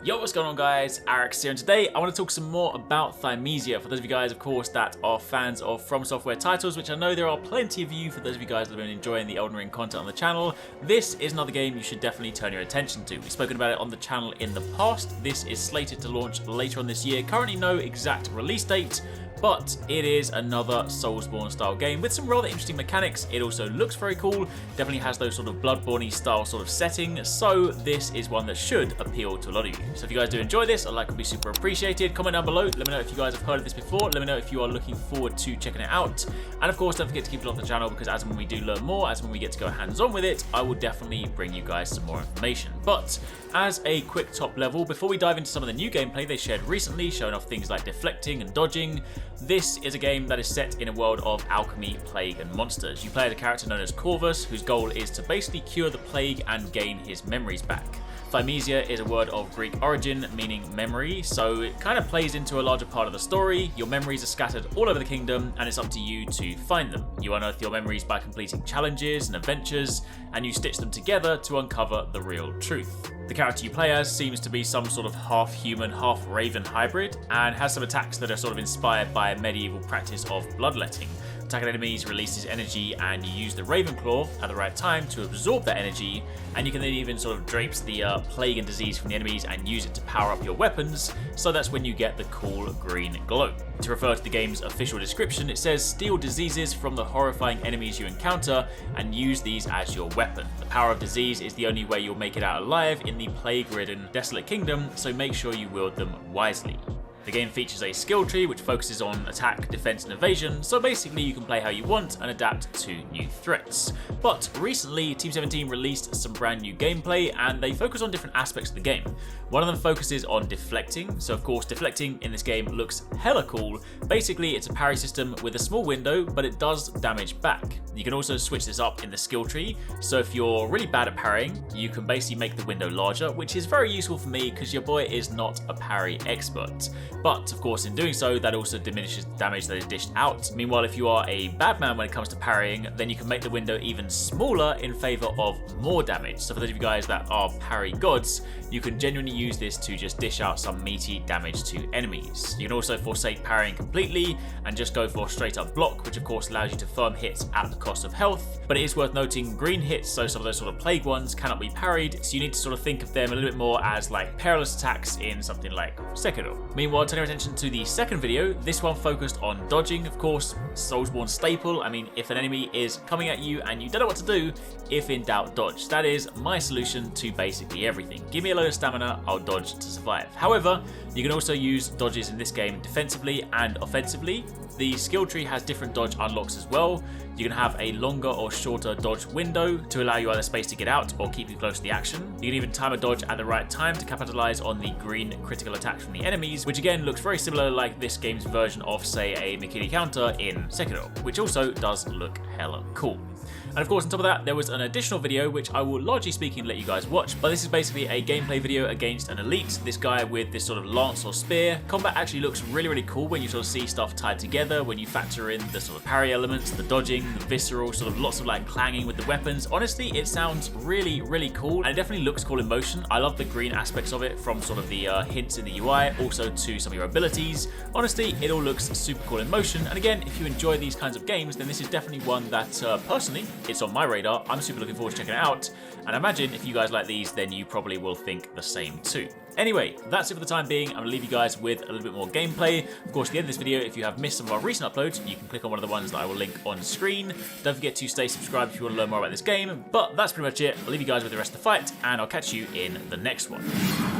Yo, what's going on guys, HyperX here, and today I want to talk some more about Thymesia. For those of you guys, of course, that are fans of From Software titles, which I know there are plenty of you, for those of you guys that have been enjoying the Elden Ring content on the channel, this is another game you should definitely turn your attention to. We've spoken about it on the channel in the past. This is slated to launch later on this year, currently no exact release date, but it is another Soulsborne style game with some rather interesting mechanics. It also looks very cool, definitely has those sort of Bloodborne-y style sort of setting, so this is one that should appeal to a lot of you. So if you guys do enjoy this, a like would be super appreciated. Comment down below, let me know if you guys have heard of this before, let me know if you are looking forward to checking it out, and of course don't forget to keep it on the channel, because as and when we do learn more, as and when we get to go hands-on with it, I will definitely bring you guys some more information. But as a quick top level, before we dive into some of the new gameplay they shared recently, showing off things like deflecting and dodging, this is a game that is set in a world of alchemy, plague, and monsters. You play as a character known as Corvus, whose goal is to basically cure the plague and gain his memories back. Thymesia is a word of Greek origin meaning memory, so it kind of plays into a larger part of the story. Your memories are scattered all over the kingdom, and it's up to you to find them. You unearth your memories by completing challenges and adventures, and you stitch them together to uncover the real truth. The character you play as seems to be some sort of half-human, half-raven hybrid, and has some attacks that are sort of inspired by a medieval practice of bloodletting. Attacking enemies releases energy, and you use the Raven Claw at the right time to absorb that energy, and you can then even sort of drape the plague and disease from the enemies and use it to power up your weapons, so that's when you get the cool green glow. To refer to the game's official description, it says steal diseases from the horrifying enemies you encounter and use these as your weapon. The power of disease is the only way you'll make it out alive in the plague-ridden desolate kingdom, so make sure you wield them wisely. The game features a skill tree which focuses on attack, defense, and evasion, so basically you can play how you want and adapt to new threats. But recently, Team 17 released some brand new gameplay, and they focus on different aspects of the game. One of them focuses on deflecting, so of course deflecting in this game looks hella cool. Basically it's a parry system with a small window, but it does damage back. You can also switch this up in the skill tree, so if you're really bad at parrying, you can basically make the window larger, which is very useful for me because your boy is not a parry expert. But of course in doing so, that also diminishes the damage that is dished out. Meanwhile, if you are a bad man when it comes to parrying, then you can make the window even smaller in favor of more damage. So for those of you guys that are parry gods, you can genuinely use this to just dish out some meaty damage to enemies. You can also forsake parrying completely and just go for straight up block, which of course allows you to firm hits at the cost of health. But it is worth noting green hits, so some of those sort of plague ones cannot be parried, so you need to sort of think of them a little bit more as like perilous attacks in something like Sekiro. Meanwhile, turning our attention to the second video, this one focused on dodging, of course, Soulsborne staple. I mean, if an enemy is coming at you and you don't know what to do, if in doubt, dodge. That is my solution to basically everything. Give me a load of stamina, I'll dodge to survive. However, you can also use dodges in this game defensively and offensively. The skill tree has different dodge unlocks as well. You can have a longer or shorter dodge window to allow you either space to get out or keep you close to the action. You can even time a dodge at the right time to capitalize on the green critical attack from the enemies, which again looks very similar like this game's version of, say, a Mikiri counter in Sekiro, which also does look hella cool. And of course, on top of that, there was an additional video which I will largely speaking let you guys watch, but this is basically a gameplay video against an elite, this guy with this sort of lance or spear. Combat actually looks really cool when you sort of see stuff tied together, when you factor in the sort of parry elements, the dodging, the visceral, sort of lots of like clanging with the weapons. Honestly, it sounds really cool, and it definitely looks cool in motion. I love the green aspects of it, from sort of the hints in the UI, also to some of your abilities. Honestly, it all looks super cool in motion, and again, if you enjoy these kinds of games, then this is definitely one that personally, it's on my radar. I'm super looking forward to checking it out, and I imagine if you guys like these, then you probably will think the same too. Anyway, that's it for the time being. I'm going to leave you guys with a little bit more gameplay. Of course, at the end of this video, if you have missed some of our recent uploads, you can click on one of the ones that I will link on screen. Don't forget to stay subscribed if you want to learn more about this game, but that's pretty much it. I'll leave you guys with the rest of the fight, and I'll catch you in the next one.